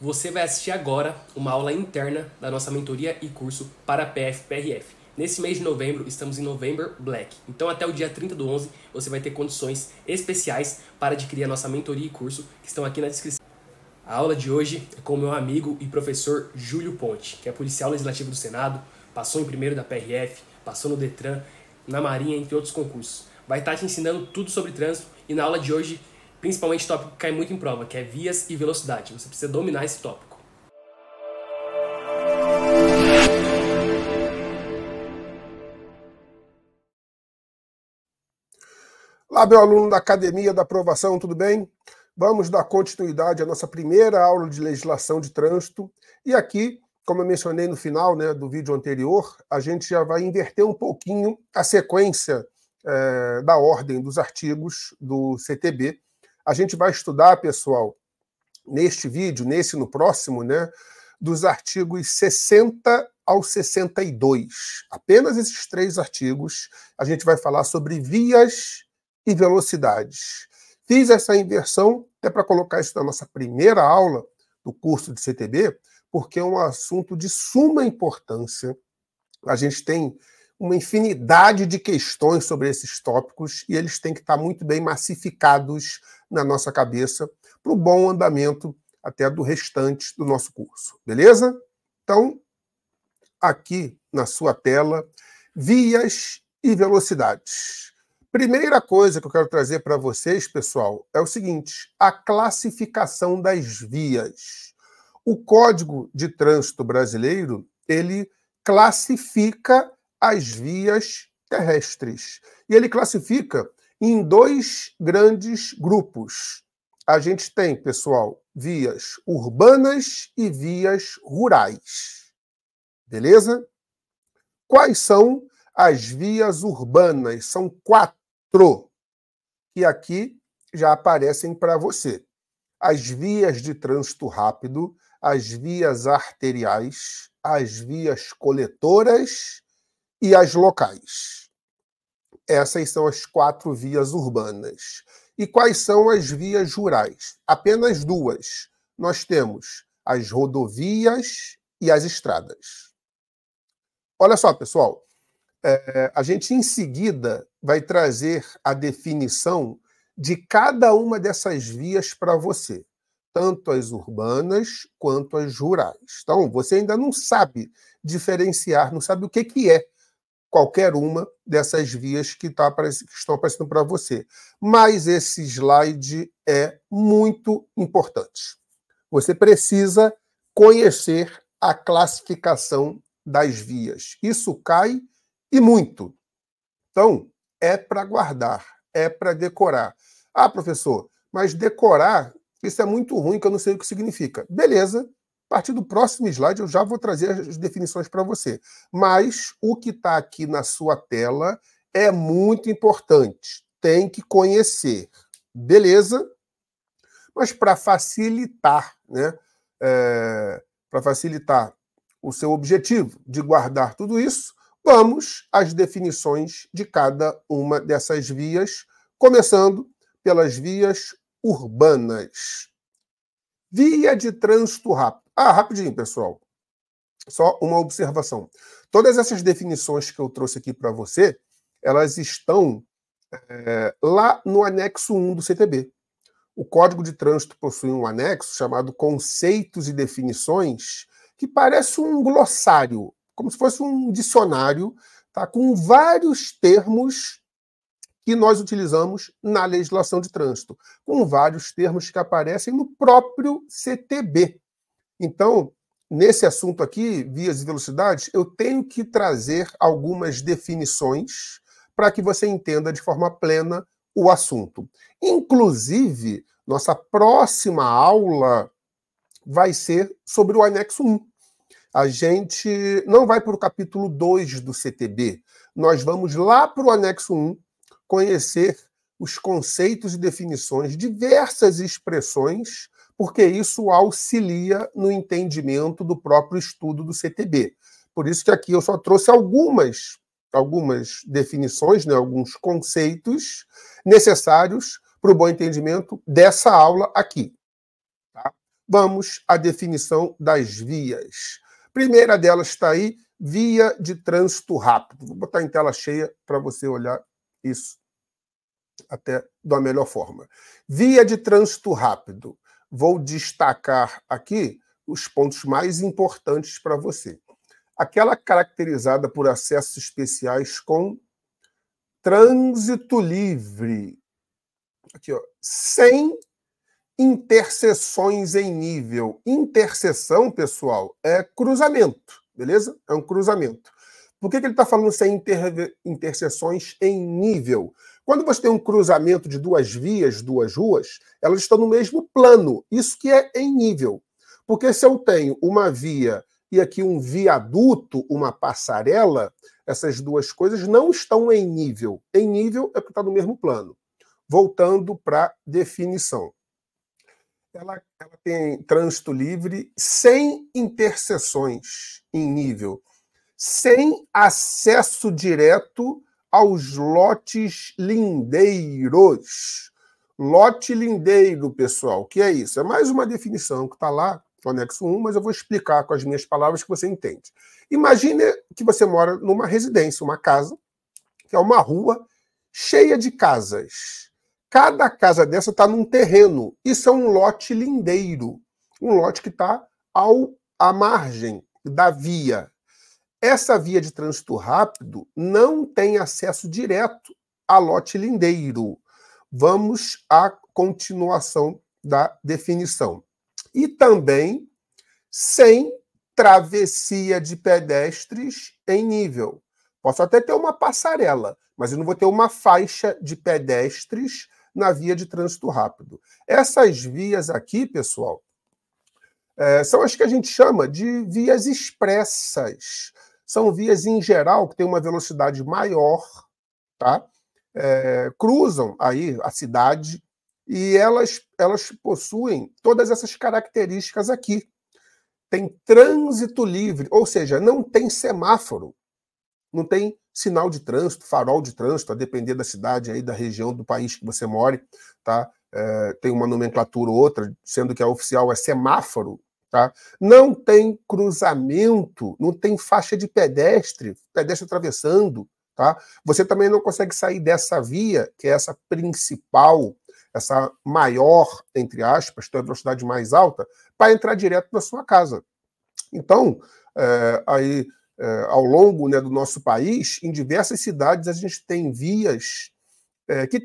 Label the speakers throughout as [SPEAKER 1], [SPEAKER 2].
[SPEAKER 1] Você vai assistir agora uma aula interna da nossa mentoria e curso para PF-PRF. Nesse mês de novembro, estamos em November Black. Então até o dia 30/11 você vai ter condições especiais para adquirir a nossa mentoria e curso que estão aqui na descrição. A aula de hoje é com o meu amigo e professor Júlio Ponte, que é policial legislativo do Senado, passou em primeiro da PRF, passou no Detran, na Marinha, entre outros concursos. Vai estar te ensinando tudo sobre trânsito e na aula de hoje, principalmente o tópico que cai muito em prova, que é vias e velocidade. Você precisa dominar esse tópico.
[SPEAKER 2] Olá, meu aluno da Academia da Aprovação, tudo bem? Vamos dar continuidade à nossa primeira aula de legislação de trânsito. E aqui, como eu mencionei no final do vídeo anterior, a gente já vai inverter um pouquinho a sequência da ordem dos artigos do CTB. A gente vai estudar, pessoal, neste vídeo, nesse e no próximo, dos artigos 60 ao 62. Apenas esses três artigos a gente vai falar sobre vias e velocidades. Fiz essa inversão até para colocar isso na nossa primeira aula do curso de CTB, porque é um assunto de suma importância. A gente tem uma infinidade de questões sobre esses tópicos e eles têm que estar muito bem massificados na nossa cabeça para o bom andamento até do restante do nosso curso, beleza? Então, aqui na sua tela, vias e velocidades. Primeira coisa que eu quero trazer para vocês, pessoal, é o seguinte: a classificação das vias. O Código de Trânsito Brasileiro, ele classifica as vias terrestres. E ele classifica em dois grandes grupos. A gente tem, pessoal, vias urbanas e vias rurais. Beleza? Quais são as vias urbanas? São 4, que aqui já aparecem para você. As vias de trânsito rápido, as vias arteriais, as vias coletoras e as locais. Essas são as 4 vias urbanas. E quais são as vias rurais? Apenas 2. Nós temos as rodovias e as estradas. Olha só, pessoal, a gente em seguida vai trazer a definição de cada uma dessas vias para você, tanto as urbanas quanto as rurais. Então, você ainda não sabe diferenciar, não sabe o que é qualquer uma dessas vias que estão aparecendo para você. Mas esse slide é muito importante. Você precisa conhecer a classificação das vias. Isso cai e muito. Então, é para guardar, é para decorar. Ah, professor, mas decorar, isso é muito ruim, que eu não sei o que significa. Beleza, a partir do próximo slide eu já vou trazer as definições para você. Mas o que está aqui na sua tela é muito importante. Tem que conhecer. Beleza? Mas para facilitar, para facilitar o seu objetivo de guardar tudo isso, vamos às definições de cada uma dessas vias, começando pelas vias urbanas. Via de trânsito rápido. Rapidinho, pessoal. Só uma observação. Todas essas definições que eu trouxe aqui para você, elas estão lá no anexo 1 do CTB. O Código de Trânsito possui um anexo chamado Conceitos e Definições, que parece um glossário, como se fosse um dicionário, tá, com vários termos que nós utilizamos na legislação de trânsito, com vários termos que aparecem no próprio CTB. Então, nesse assunto aqui, vias e velocidades, eu tenho que trazer algumas definições para que você entenda de forma plena o assunto. Inclusive, nossa próxima aula vai ser sobre o anexo 1. A gente não vai para o capítulo 2 do CTB. Nós vamos lá para o anexo 1 conhecer os conceitos e definições, diversas expressões, porque isso auxilia no entendimento do próprio estudo do CTB. Por isso que aqui eu só trouxe algumas definições, alguns conceitos necessários para o bom entendimento dessa aula aqui. Tá? Vamos à definição das vias. Primeira delas está aí, via de trânsito rápido. Vou botar em tela cheia para você olhar isso até da melhor forma. Via de trânsito rápido. Vou destacar aqui os pontos mais importantes para você. Aquela caracterizada por acessos especiais com trânsito livre. Aqui, ó, sem interseções em nível. Interseção, pessoal, é cruzamento, beleza? É um cruzamento. Por que ele está falando sem interseções em nível? Quando você tem um cruzamento de duas vias, duas ruas, elas estão no mesmo plano. Isso que é em nível. Porque se eu tenho uma via e aqui um viaduto, uma passarela, essas duas coisas não estão em nível. Em nível é porque está no mesmo plano. Voltando para a definição. Ela tem trânsito livre sem interseções em nível, sem acesso direto aos lotes lindeiros. Lote lindeiro, pessoal, o que é isso? É mais uma definição que está lá no anexo 1, mas eu vou explicar com as minhas palavras que você entende. Imagine que você mora numa residência, uma casa, que é uma rua cheia de casas. Cada casa dessa está num terreno. Isso é um lote lindeiro. Um lote que está à margem da via. Essa via de trânsito rápido não tem acesso direto a lote lindeiro. Vamos à continuação da definição. E também sem travessia de pedestres em nível. Posso até ter uma passarela, mas eu não vou ter uma faixa de pedestres na via de trânsito rápido. Essas vias aqui, pessoal, são as que a gente chama de vias expressas. São vias, em geral, que têm uma velocidade maior, tá? Cruzam aí a cidade e elas possuem todas essas características aqui. Tem trânsito livre, ou seja, não tem semáforo, não tem sinal de trânsito, farol de trânsito, a depender da cidade, aí, da região do país que você mora, tá? Tem uma nomenclatura ou outra, sendo que a oficial é semáforo, tá? Não tem cruzamento, não tem faixa de pedestre atravessando, tá? Você também não consegue sair dessa via, que é essa principal, essa maior, entre aspas, tem a velocidade mais alta, para entrar direto na sua casa. Então, ao longo, né, do nosso país, em diversas cidades, a gente tem vias que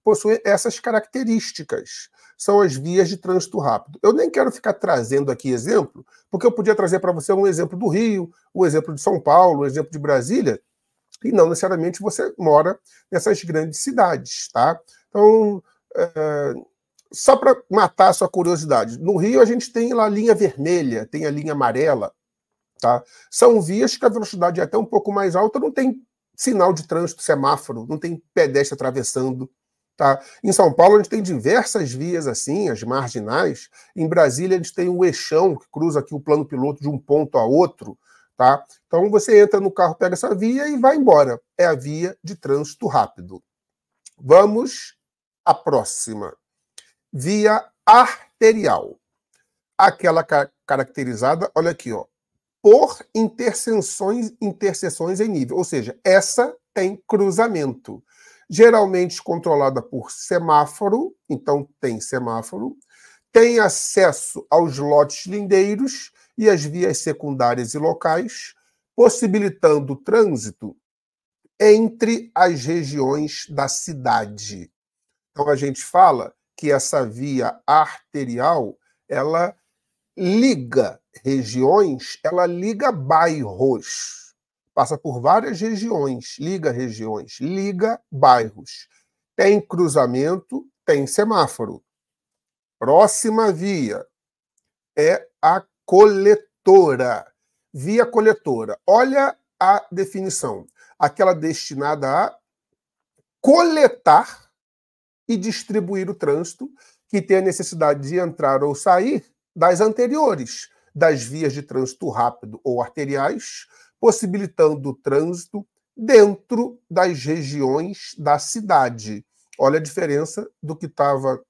[SPEAKER 2] possuem essas características. São as vias de trânsito rápido. Eu nem quero ficar trazendo aqui exemplo, porque eu podia trazer para você um exemplo do Rio, um exemplo de São Paulo, um exemplo de Brasília, e não necessariamente você mora nessas grandes cidades, tá? Então, só para matar a sua curiosidade, no Rio a gente tem lá a linha vermelha, tem a linha amarela, tá? São vias que a velocidade é até um pouco mais alta, não tem sinal de trânsito, semáforo, não tem pedestre atravessando, tá? Em São Paulo a gente tem diversas vias assim, as marginais. Em Brasília a gente tem o eixão, que cruza aqui o plano piloto de um ponto a outro, tá? Então você entra no carro, pega essa via e vai embora. É a via de trânsito rápido. Vamos à próxima. Via arterial. Aquela caracterizada, olha aqui, ó, por interseções em nível. Ou seja, essa tem cruzamento. Geralmente controlada por semáforo, então tem semáforo. Tem acesso aos lotes lindeiros e as vias secundárias e locais, possibilitando o trânsito entre as regiões da cidade. Então, a gente fala que essa via arterial, ela liga regiões, ela liga bairros. Passa por várias regiões, liga bairros. Tem cruzamento, tem semáforo. Próxima via é a coletora. Via coletora. Olha a definição. Aquela destinada a coletar e distribuir o trânsito, que tem a necessidade de entrar ou sair das anteriores, das vias de trânsito rápido ou arteriais, possibilitando o trânsito dentro das regiões da cidade. Olha a diferença do que estava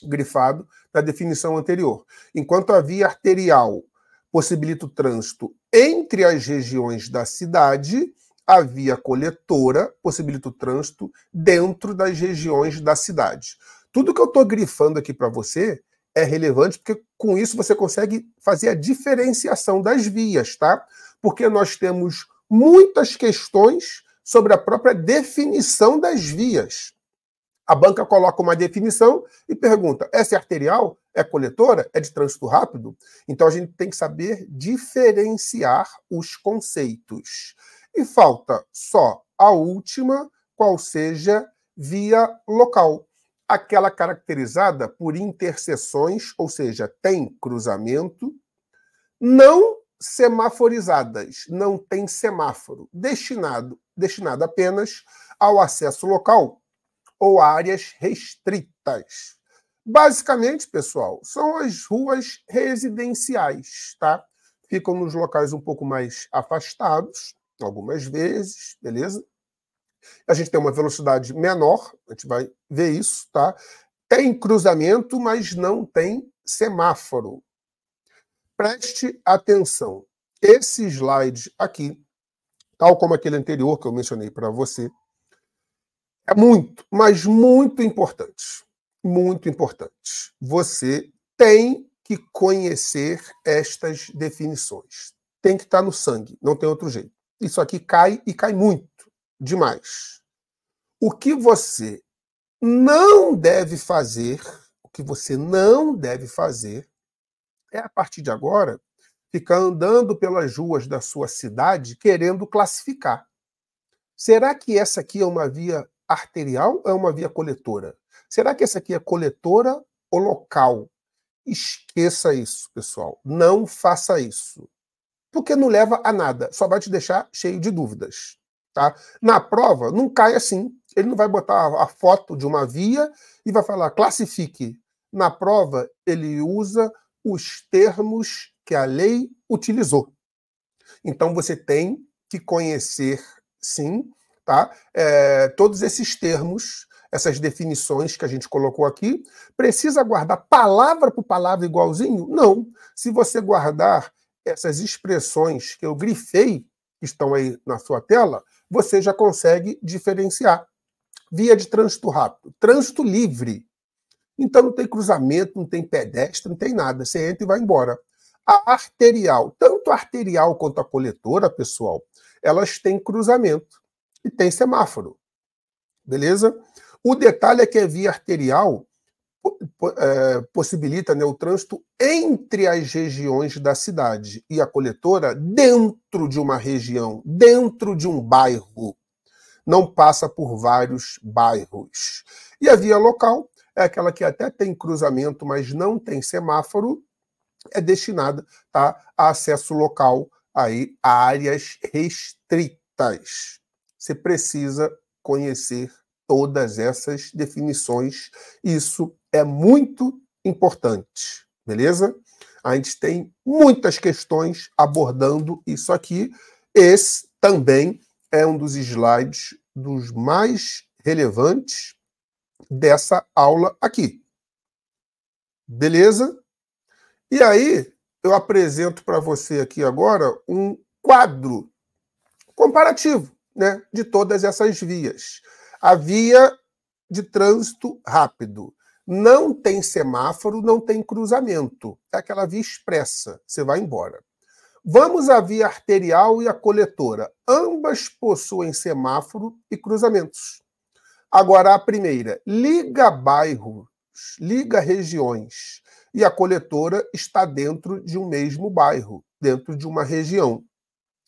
[SPEAKER 2] grifado na definição anterior. Enquanto a via arterial possibilita o trânsito entre as regiões da cidade, a via coletora possibilita o trânsito dentro das regiões da cidade. Tudo que eu estou grifando aqui para você é relevante, porque com isso você consegue fazer a diferenciação das vias, tá? Porque nós temos muitas questões sobre a própria definição das vias. A banca coloca uma definição e pergunta: essa é arterial? É coletora? É de trânsito rápido? Então a gente tem que saber diferenciar os conceitos. E falta só a última, qual seja via local. Aquela caracterizada por interseções, ou seja, tem cruzamento, não semaforizadas, não tem semáforo, destinado apenas ao acesso local ou áreas restritas. Basicamente, pessoal, são as ruas residenciais, tá? Ficam nos locais um pouco mais afastados, algumas vezes, beleza? A gente tem uma velocidade menor, a gente vai ver isso, tá? Tem cruzamento, mas não tem semáforo. Preste atenção. Esse slide aqui, tal como aquele anterior que eu mencionei para você, é muito, mas muito importante. Muito importante. Você tem que conhecer estas definições. Tem que estar no sangue, não tem outro jeito. Isso aqui cai e cai muito, demais. O que você não deve fazer, é, a partir de agora, ficar andando pelas ruas da sua cidade querendo classificar. Será que essa aqui é uma via arterial ou é uma via coletora? Será que essa aqui é coletora ou local? Esqueça isso, pessoal. Não faça isso. Porque não leva a nada. Só vai te deixar cheio de dúvidas. Tá? Na prova, não cai assim. Ele não vai botar a foto de uma via e vai falar, classifique. Na prova, ele usa os termos que a lei utilizou. Então, você tem que conhecer, sim, tá? Todos esses termos, essas definições que a gente colocou aqui. Precisa guardar palavra por palavra igualzinho? Não. Se você guardar essas expressões que eu grifei, que estão aí na sua tela, você já consegue diferenciar. Via de trânsito rápido, trânsito livre. Então não tem cruzamento, não tem pedestre, não tem nada. Você entra e vai embora. A arterial, tanto a arterial quanto a coletora, pessoal, elas têm cruzamento e tem semáforo. Beleza? O detalhe é que a via arterial possibilita, né, o trânsito entre as regiões da cidade e a coletora dentro de uma região, dentro de um bairro. Não passa por vários bairros. E a via local é aquela que até tem cruzamento, mas não tem semáforo, é destinada, tá, a acesso local aí, a áreas restritas. Você precisa conhecer todas essas definições. Isso é muito importante, beleza? A gente tem muitas questões abordando isso aqui. Esse também é um dos slides dos mais relevantes dessa aula aqui. Beleza? E aí, eu apresento para você aqui agora um quadro comparativo, né, de todas essas vias. A via de trânsito rápido não tem semáforo, não tem cruzamento. É aquela via expressa, você vai embora. Vamos à via arterial e a coletora. Ambas possuem semáforo e cruzamentos. Agora, a primeira, liga bairros, liga regiões. E a coletora está dentro de um mesmo bairro, dentro de uma região.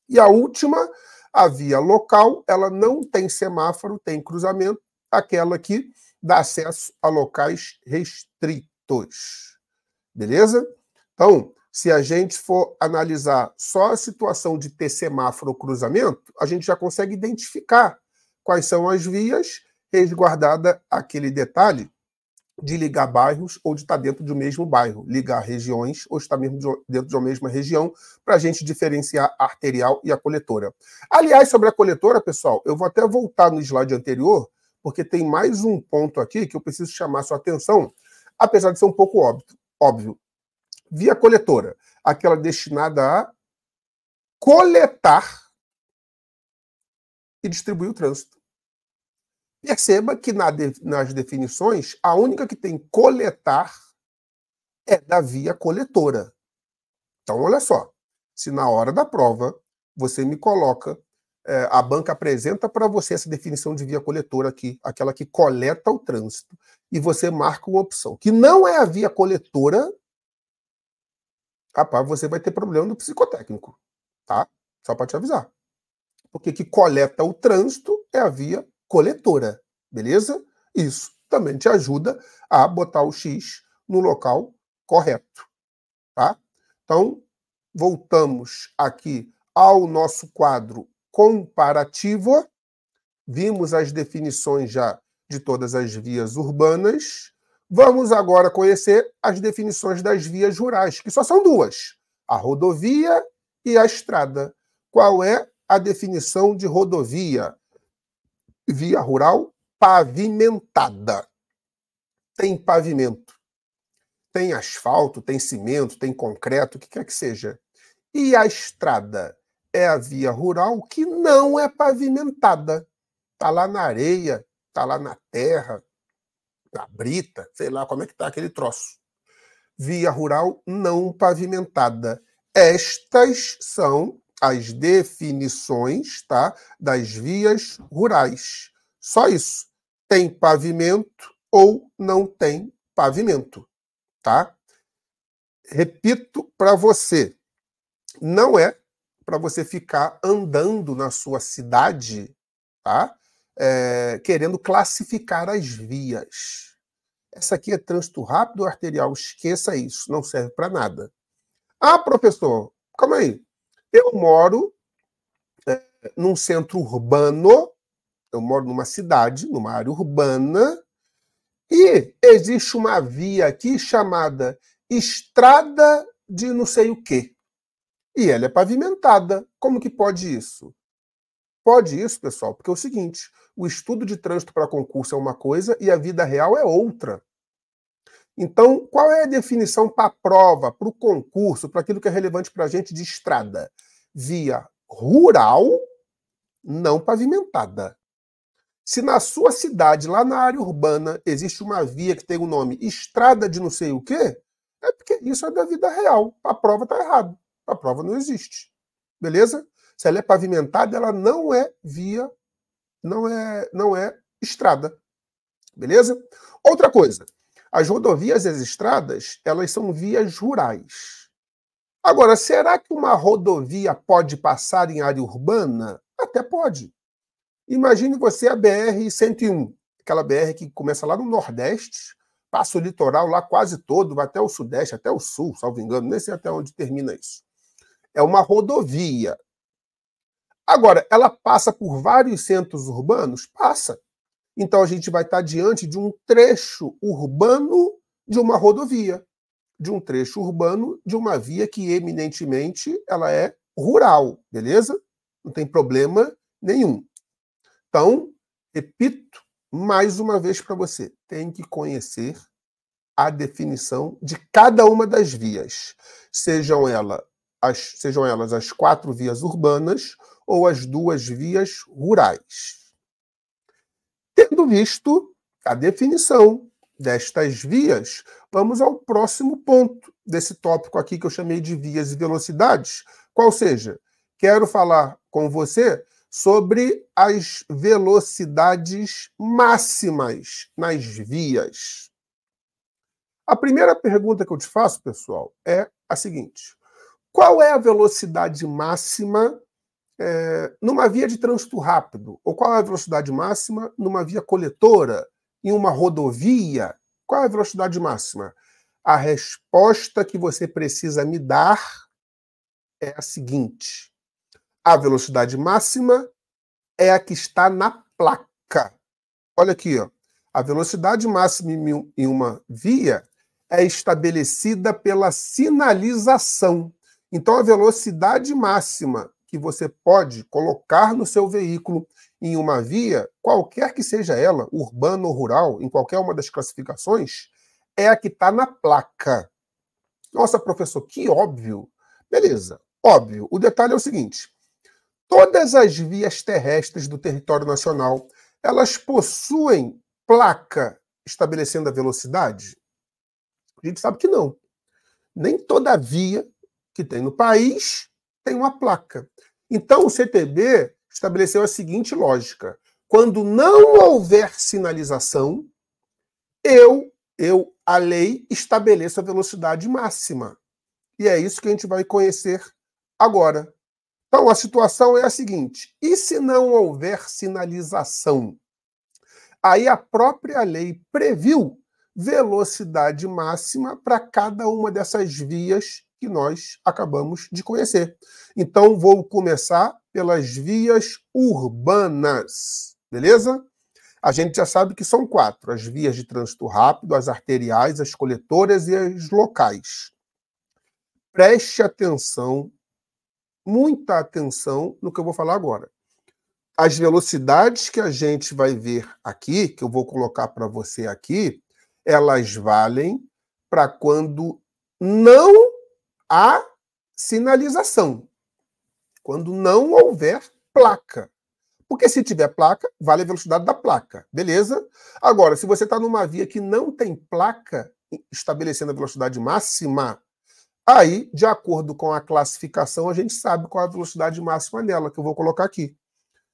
[SPEAKER 2] E a última, a via local, ela não tem semáforo, tem cruzamento, aquela que dá acesso a locais restritos. Beleza? Então, se a gente for analisar só a situação de ter semáforo ou cruzamento, a gente já consegue identificar quais são as vias, resguardada aquele detalhe de ligar bairros ou de estar dentro do mesmo bairro, ligar regiões ou estar mesmo dentro de uma mesma região, para a gente diferenciar a arterial e a coletora. Aliás, sobre a coletora, pessoal, eu vou até voltar no slide anterior, porque tem mais um ponto aqui que eu preciso chamar a sua atenção. apesar de ser um pouco óbvio. Via coletora, aquela destinada a coletar e distribuir o trânsito. Perceba que nas definições, a única que tem coletar é da via coletora. Então, olha só, se na hora da prova você me coloca, a banca apresenta para você essa definição de via coletora aqui, aquela que coleta o trânsito, e você marca uma opção que não é a via coletora, rapaz, você vai ter problema no psicotécnico, tá? Só para te avisar. Porque que coleta o trânsito é a via coletora, beleza? Isso também te ajuda a botar o X no local correto, tá? Então, voltamos aqui ao nosso quadro comparativo. Vimos as definições já de todas as vias urbanas. Vamos agora conhecer as definições das vias rurais, que só são duas: a rodovia e a estrada. Qual é a definição de rodovia? Via rural pavimentada. Tem pavimento. Tem asfalto, tem cimento, tem concreto, o que quer que seja. E a estrada é a via rural que não é pavimentada. Está lá na areia, está lá na terra, na brita, sei lá como é que está aquele troço. Via rural não pavimentada. Estas são as definições, tá, das vias rurais. Só isso. Tem pavimento ou não tem pavimento, tá? Repito para você, não é para você ficar andando na sua cidade, tá? Querendo classificar as vias. Essa aqui é trânsito rápido ou arterial? Esqueça isso, não serve para nada. Ah, professor, calma aí. Eu moro num centro urbano, eu moro numa cidade, numa área urbana, e existe uma via aqui chamada Estrada de não sei o quê. E ela é pavimentada. Como que pode isso? Pode isso, pessoal, porque é o seguinte, o estudo de trânsito para concurso é uma coisa e a vida real é outra. Então, qual é a definição para a prova, para o concurso, para aquilo que é relevante para a gente de estrada? Via rural não pavimentada. Se na sua cidade, lá na área urbana, existe uma via que tem o nome Estrada de não sei o quê, é porque isso é da vida real. A prova está errada. A prova não existe. Beleza? Se ela é pavimentada, ela não é via, não é estrada. Beleza? Outra coisa. As rodovias e as estradas, elas são vias rurais. Agora, será que uma rodovia pode passar em área urbana? Até pode. Imagine você a BR-101, aquela BR que começa lá no Nordeste, passa o litoral lá quase todo, vai até o Sudeste, até o Sul, salvo engano, nem sei até onde termina isso. É uma rodovia. Agora, ela passa por vários centros urbanos? Passa. Então, a gente vai estar diante de um trecho urbano de uma rodovia, de um trecho urbano de uma via que, eminentemente, ela é rural, beleza? Não tem problema nenhum. Então, repito mais uma vez para você, tem que conhecer a definição de cada uma das vias, sejam elas as 4 vias urbanas ou as 2 vias rurais. Tendo visto a definição destas vias, vamos ao próximo ponto desse tópico aqui que eu chamei de vias e velocidades, qual seja, quero falar com você sobre as velocidades máximas nas vias. A primeira pergunta que eu te faço, pessoal, é a seguinte: qual é a velocidade máxima numa via de trânsito rápido? Ou qual é a velocidade máxima numa via coletora, em uma rodovia? Qual é a velocidade máxima? A resposta que você precisa me dar é a seguinte: a velocidade máxima é a que está na placa. Olha aqui, ó. A velocidade máxima em uma via é estabelecida pela sinalização. Então, a velocidade máxima que você pode colocar no seu veículo em uma via, qualquer que seja ela, urbana ou rural, em qualquer uma das classificações, é a que está na placa. Nossa, professor, que óbvio. Beleza, óbvio. O detalhe é o seguinte: todas as vias terrestres do território nacional, elas possuem placa estabelecendo a velocidade? A gente sabe que não. Nem toda via que tem no país tem uma placa. Então, o CTB estabeleceu a seguinte lógica: quando não houver sinalização, a lei estabeleço a velocidade máxima. E é isso que a gente vai conhecer agora. Então, a situação é a seguinte: e se não houver sinalização? Aí a própria lei previu velocidade máxima para cada uma dessas vias que nós acabamos de conhecer. Então, vou começar pelas vias urbanas, beleza? A gente já sabe que são 4, as vias de trânsito rápido, as arteriais, as coletoras e as locais. Preste atenção, muita atenção no que eu vou falar agora. As velocidades que a gente vai ver aqui, que eu vou colocar para você aqui, elas valem para quando não há sinalização, quando não houver placa. Porque se tiver placa, vale a velocidade da placa, beleza? Agora, se você está numa via que não tem placa estabelecendo a velocidade máxima, aí, de acordo com a classificação, a gente sabe qual é a velocidade máxima dela, que eu vou colocar aqui.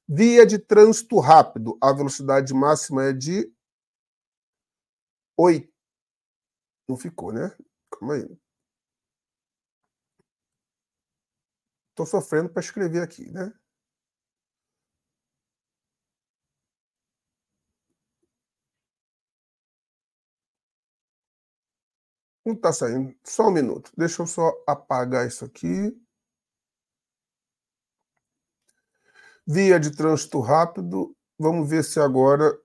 [SPEAKER 2] Via de trânsito rápido, a velocidade máxima é de 8. Não ficou, né? Calma aí. Estou sofrendo para escrever aqui, né? Não está saindo. Só um minuto. Deixa eu só apagar isso aqui. Via de trânsito rápido. Vamos ver se agora...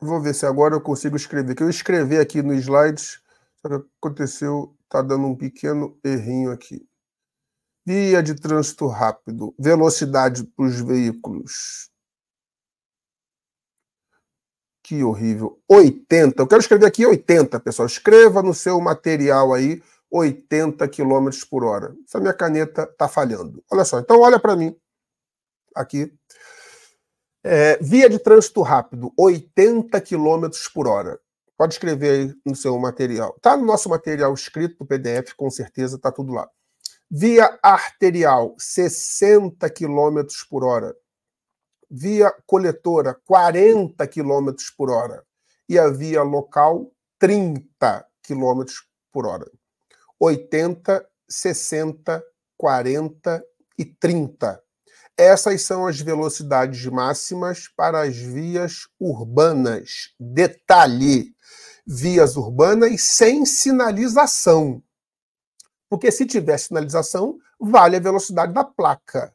[SPEAKER 2] Vou ver se agora eu consigo escrever. Que eu escrevi aqui no slides, só que aconteceu, está dando um pequeno errinho aqui. Via de trânsito rápido. Velocidade para os veículos. Que horrível. 80. Eu quero escrever aqui 80, pessoal. Escreva no seu material aí 80 km por hora. Essa minha caneta está falhando. Olha só. Então, olha para mim. Aqui. Via de trânsito rápido, 80 km por hora. Pode escrever aí no seu material. Está no nosso material escrito no PDF, com certeza está tudo lá. Via arterial, 60 km por hora. Via coletora, 40 km por hora. E a via local, 30 km por hora. 80, 60, 40 e 30. Essas são as velocidades máximas para as vias urbanas. Detalhe: vias urbanas sem sinalização. Porque se tiver sinalização, vale a velocidade da placa.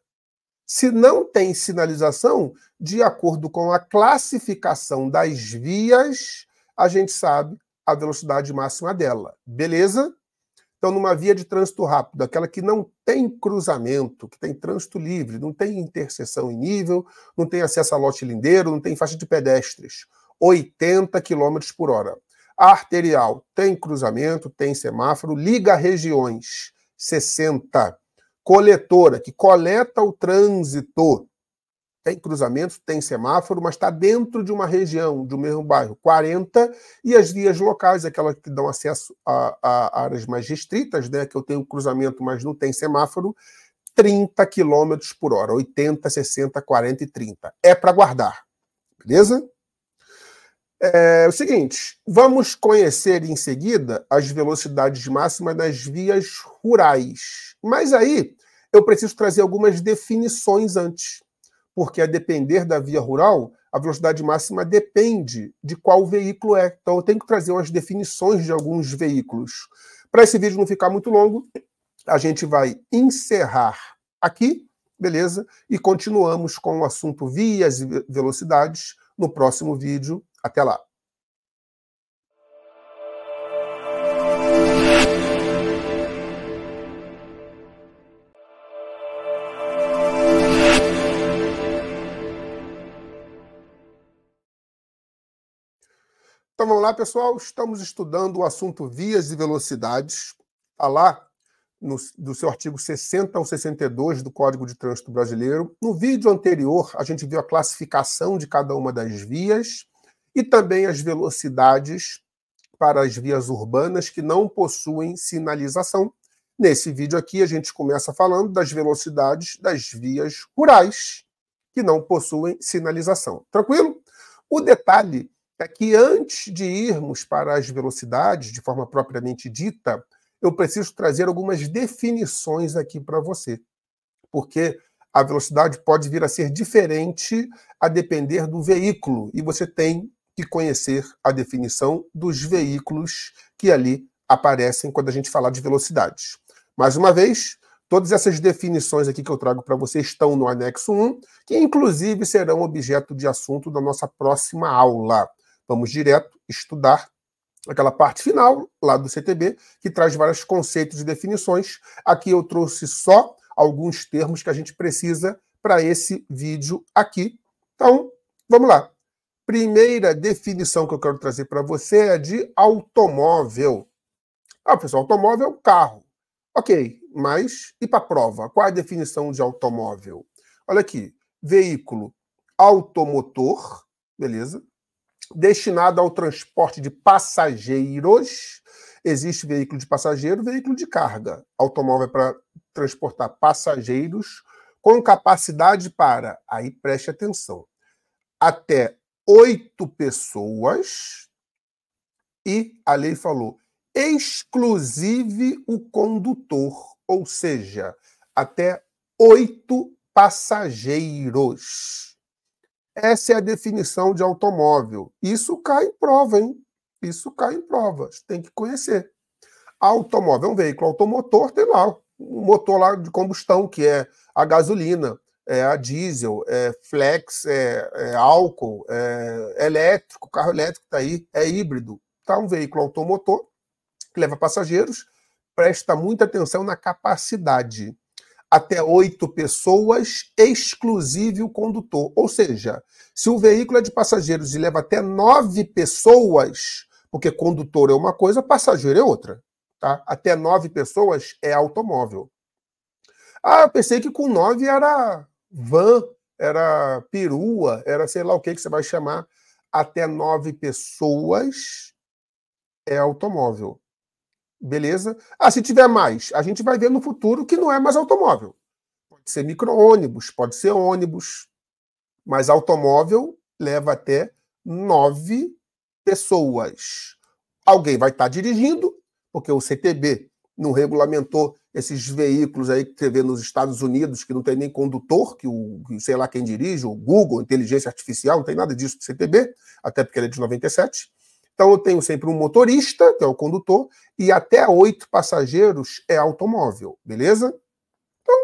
[SPEAKER 2] Se não tem sinalização, de acordo com a classificação das vias, a gente sabe a velocidade máxima dela. Beleza? Então, numa via de trânsito rápido, aquela que não tem cruzamento, que tem trânsito livre, não tem interseção em nível, não tem acesso a lote lindeiro, não tem faixa de pedestres, 80 km por hora. A arterial tem cruzamento, tem semáforo, liga regiões, 60. Coletora, que coleta o trânsito, tem cruzamento, tem semáforo, mas está dentro de uma região, do mesmo bairro, 40, e as vias locais, aquelas que dão acesso a áreas mais restritas, né, que eu tenho cruzamento, mas não tem semáforo, 30 km por hora, 80, 60, 40 e 30. É para guardar, beleza? É o seguinte, vamos conhecer em seguida as velocidades máximas das vias rurais. Mas aí eu preciso trazer algumas definições antes, porque a depender da via rural, a velocidade máxima depende de qual veículo é. Então eu tenho que trazer umas definições de alguns veículos. Para esse vídeo não ficar muito longo, a gente vai encerrar aqui, beleza? E continuamos com o assunto vias e velocidades no próximo vídeo. Até lá! vamos lá, pessoal. Estamos estudando o assunto vias e velocidades. Está lá do seu artigo 60 ao 62 do Código de Trânsito Brasileiro. No vídeo anterior, a gente viu a classificação de cada uma das vias e também as velocidades para as vias urbanas que não possuem sinalização. Nesse vídeo aqui, a gente começa falando das velocidades das vias rurais que não possuem sinalização. Tranquilo? O detalhe é que antes de irmos para as velocidades, de forma propriamente dita, eu preciso trazer algumas definições aqui para você, porque a velocidade pode vir a ser diferente a depender do veículo, e você tem que conhecer a definição dos veículos que ali aparecem quando a gente falar de velocidades. Mais uma vez, todas essas definições aqui que eu trago para você estão no anexo 1, que inclusive serão objeto de assunto da nossa próxima aula. Vamos direto estudar aquela parte final lá do CTB, que traz vários conceitos e definições. Aqui eu trouxe só alguns termos que a gente precisa para esse vídeo aqui. Então, vamos lá. Primeira definição que eu quero trazer para você é de automóvel. Pessoal, automóvel é um carro. Ok, mas e para a prova? Qual é a definição de automóvel? Olha aqui, veículo automotor, beleza? Destinado ao transporte de passageiros. Existe veículo de passageiro, veículo de carga. Automóvel é para transportar passageiros com capacidade para, aí preste atenção, até 8 pessoas, e a lei falou, exclusive o condutor, ou seja, até 8 passageiros. Essa é a definição de automóvel. Isso cai em prova, hein? Isso cai em prova. Você tem que conhecer. Automóvel é um veículo automotor, tem lá um motor lá de combustão, que é a gasolina, é a diesel, é flex, é álcool, é elétrico, carro elétrico está aí, é híbrido. Tá um veículo automotor que leva passageiros, presta muita atenção na capacidade. Até 8 pessoas, exclusive o condutor. Ou seja, se o veículo é de passageiros e leva até 9 pessoas, porque condutor é uma coisa, passageiro é outra. Tá? Até 9 pessoas é automóvel. Eu pensei que com 9 era van, era perua, era sei lá o que você vai chamar. Até 9 pessoas é automóvel. Beleza? Se tiver mais, a gente vai ver no futuro que não é mais automóvel. Pode ser micro-ônibus, pode ser ônibus, mas automóvel leva até 9 pessoas. Alguém vai estar dirigindo, porque o CTB não regulamentou esses veículos aí que você vê nos Estados Unidos, que não tem nem condutor, que sei lá quem dirige, o Google, inteligência artificial, não tem nada disso do CTB, até porque ele é de 97. Então eu tenho sempre um motorista, que é o condutor, e até 8 passageiros é automóvel, beleza? Então,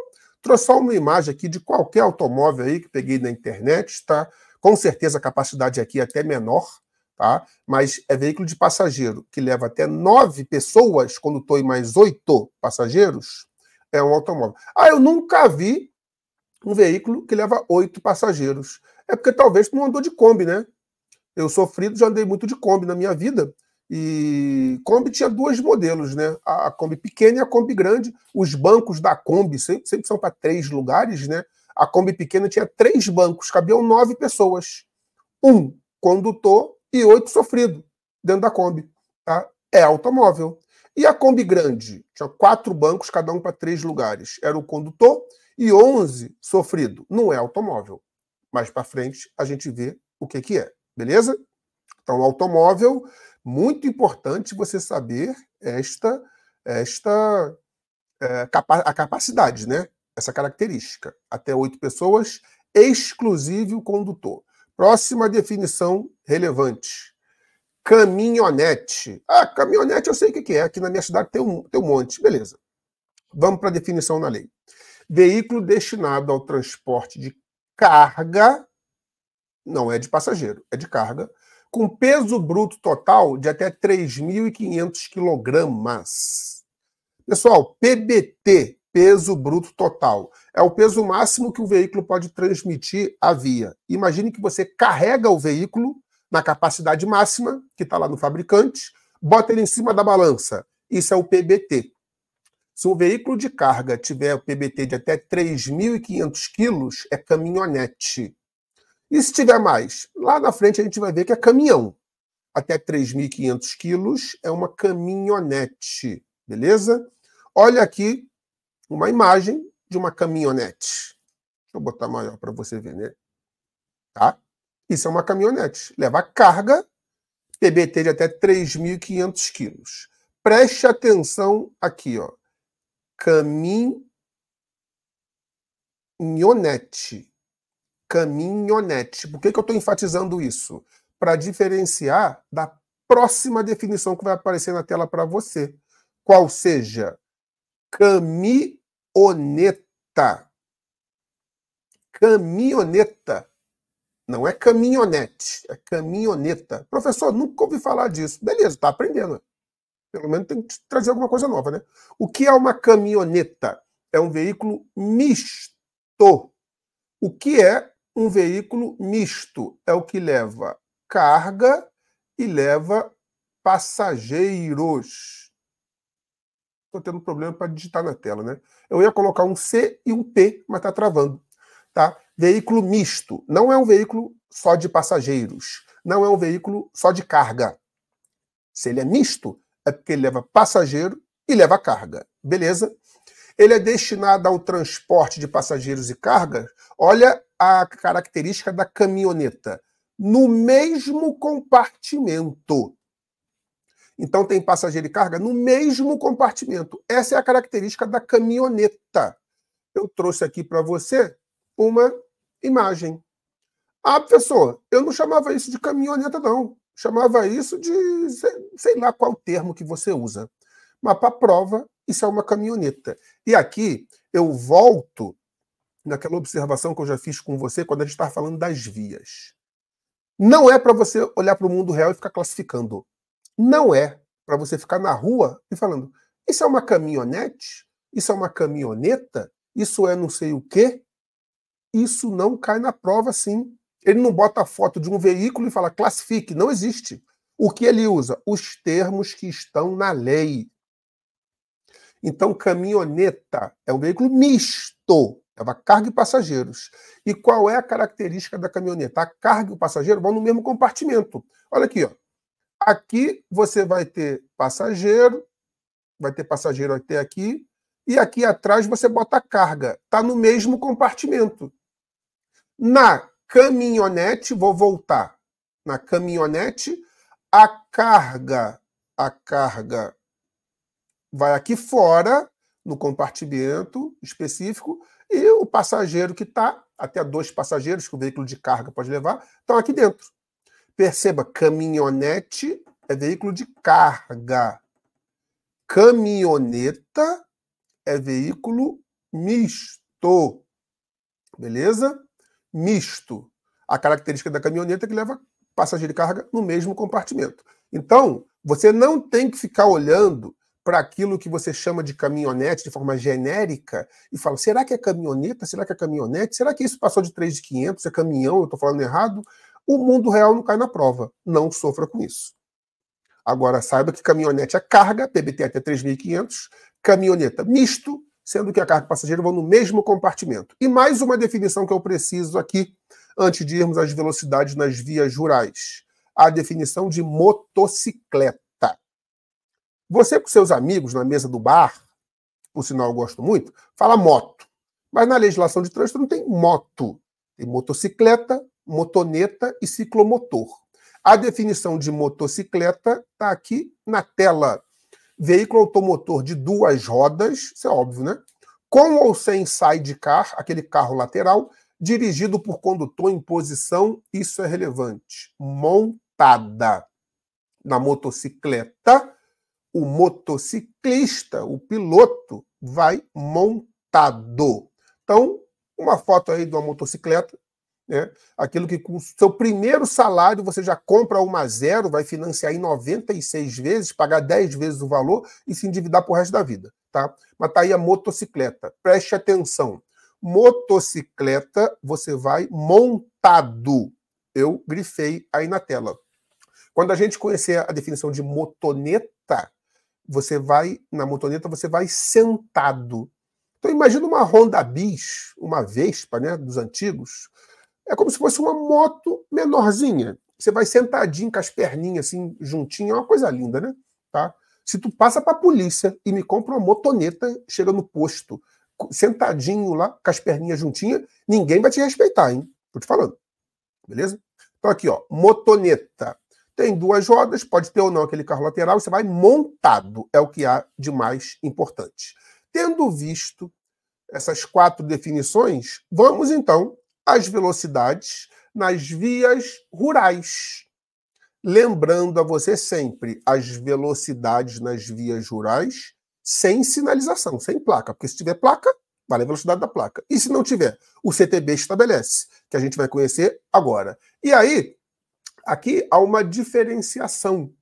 [SPEAKER 2] trouxe só uma imagem aqui de qualquer automóvel aí que peguei na internet, tá? Com certeza a capacidade aqui é até menor, tá? Mas é veículo de passageiro que leva até 9 pessoas, condutor e mais 8 passageiros, é um automóvel. Eu nunca vi um veículo que leva 8 passageiros. É porque talvez tu não andou de Kombi, né? Eu sofrido, já andei muito de Kombi na minha vida, e Kombi tinha 2 modelos, né? A Kombi pequena e a Kombi grande. Os bancos da Kombi sempre são para 3 lugares, né? A Kombi pequena tinha 3 bancos, cabiam 9 pessoas. 1 condutor e 8 sofrido dentro da Kombi. Tá? É automóvel. E a Kombi grande? Tinha 4 bancos, cada um para 3 lugares. Era o condutor e 11 sofrido. Não é automóvel. Mais para frente a gente vê o que é. Beleza? Então, automóvel, muito importante você saber a capacidade, né? Essa característica. Até 8 pessoas, exclusive o condutor. Próxima definição relevante. Caminhonete. Caminhonete eu sei o que é. Aqui na minha cidade tem um monte. Beleza. Vamos para a definição na lei. Veículo destinado ao transporte de carga, não é de passageiro, é de carga, com peso bruto total de até 3.500 quilogramas. Pessoal, PBT, peso bruto total, é o peso máximo que o veículo pode transmitir à via. Imagine que você carrega o veículo na capacidade máxima, que está lá no fabricante, bota ele em cima da balança. Isso é o PBT. Se um veículo de carga tiver o PBT de até 3.500 quilos, é caminhonete. E se tiver mais? Lá na frente a gente vai ver que é caminhão. Até 3.500 quilos é uma caminhonete. Beleza? Olha aqui uma imagem de uma caminhonete. Deixa eu botar maior para você ver, né? Tá? Isso é uma caminhonete. Leva carga, PBT de até 3.500 quilos. Preste atenção aqui, ó. Caminhonete. Caminhonete. Por que eu estou enfatizando isso? Para diferenciar da próxima definição que vai aparecer na tela para você. Qual seja? Caminhoneta. Caminhoneta. Não é caminhonete, é caminhoneta. Professor, nunca ouvi falar disso. Beleza, está aprendendo. Pelo menos tem que trazer alguma coisa nova, né? O que é uma caminhoneta? É um veículo misto. O que é um veículo misto? É o que leva carga e leva passageiros. Estou tendo problema para digitar na tela, né? Eu ia colocar um C e um P, mas está travando. Tá? Veículo misto. Não é um veículo só de passageiros. Não é um veículo só de carga. Se ele é misto, é porque ele leva passageiro e leva carga. Beleza? Ele é destinado ao transporte de passageiros e carga. Olha a característica da caminhoneta. No mesmo compartimento. Então tem passageiro e carga no mesmo compartimento. Essa é a característica da caminhoneta. Eu trouxe aqui para você uma imagem. Ah, professor, eu não chamava isso de caminhoneta, não. Chamava isso de, sei lá qual termo que você usa. Mas para a prova, isso é uma caminhoneta. E aqui eu volto naquela observação que eu já fiz com você quando a gente estava falando das vias. Não é para você olhar para o mundo real e ficar classificando. Não é para você ficar na rua e falando, isso é uma caminhonete? Isso é uma caminhoneta? Isso é não sei o quê? Isso não cai na prova, sim. Ele não bota a foto de um veículo e fala, classifique. Não existe. O que ele usa? Os termos que estão na lei. Então, caminhoneta é um veículo misto. Leva carga e passageiros. E qual é a característica da caminhoneta? A carga e o passageiro vão no mesmo compartimento. Olha aqui, ó. Aqui você vai ter passageiro até aqui, e aqui atrás você bota a carga. Está no mesmo compartimento. Na caminhonete, vou voltar. Na caminhonete, a carga vai aqui fora, no compartimento específico, e o passageiro que está, até 2 passageiros que o veículo de carga pode levar, estão aqui dentro. Perceba, caminhonete é veículo de carga. Caminhoneta é veículo misto. Beleza? Misto. A característica da caminhoneta é que leva passageiro e carga no mesmo compartimento. Então, você não tem que ficar olhando para aquilo que você chama de caminhonete de forma genérica e fala, será que é caminhoneta? Será que é caminhonete? Será que isso passou de 3.500? É caminhão? Eu estou falando errado? O mundo real não cai na prova. Não sofra com isso. Agora, saiba que caminhonete é carga, PBT até 3.500, caminhoneta misto, sendo que a carga e passageiro vão no mesmo compartimento. E mais uma definição que eu preciso aqui, antes de irmos às velocidades nas vias rurais. A definição de motocicleta. Você com seus amigos na mesa do bar, por sinal eu gosto muito, fala moto. Mas na legislação de trânsito não tem moto. Tem motocicleta, motoneta e ciclomotor. A definição de motocicleta está aqui na tela. Veículo automotor de 2 rodas, isso é óbvio, né? Com ou sem sidecar, aquele carro lateral, dirigido por condutor em posição, isso é relevante, montada. Na motocicleta, o motociclista, o piloto, vai montado. Então, uma foto aí de uma motocicleta, né? Aquilo que com o seu primeiro salário você já compra uma zero, vai financiar em 96 vezes, pagar 10 vezes o valor e se endividar pro resto da vida, tá? Mas tá aí a motocicleta. Preste atenção. Motocicleta, você vai montado. Eu grifei aí na tela. Quando a gente conhecer a definição de motoneta, na motoneta você vai sentado. Então imagina uma Honda Bis, uma Vespa, né, dos antigos. É como se fosse uma moto menorzinha. Você vai sentadinho com as perninhas assim, juntinho, é uma coisa linda, né? Tá? Se tu passa para a polícia e me compra uma motoneta, chega no posto, sentadinho lá, com as perninhas juntinhas, ninguém vai te respeitar, hein? Tô te falando. Beleza? Então aqui, ó, motoneta. Tem 2 rodas, pode ter ou não aquele carro lateral, você vai montado, é o que há de mais importante. Tendo visto essas 4 definições, vamos então às velocidades nas vias rurais. Lembrando a você sempre, as velocidades nas vias rurais sem sinalização, sem placa, porque se tiver placa, vale a velocidade da placa. E se não tiver, o CTB estabelece, que a gente vai conhecer agora. E aí, aqui há uma diferenciação,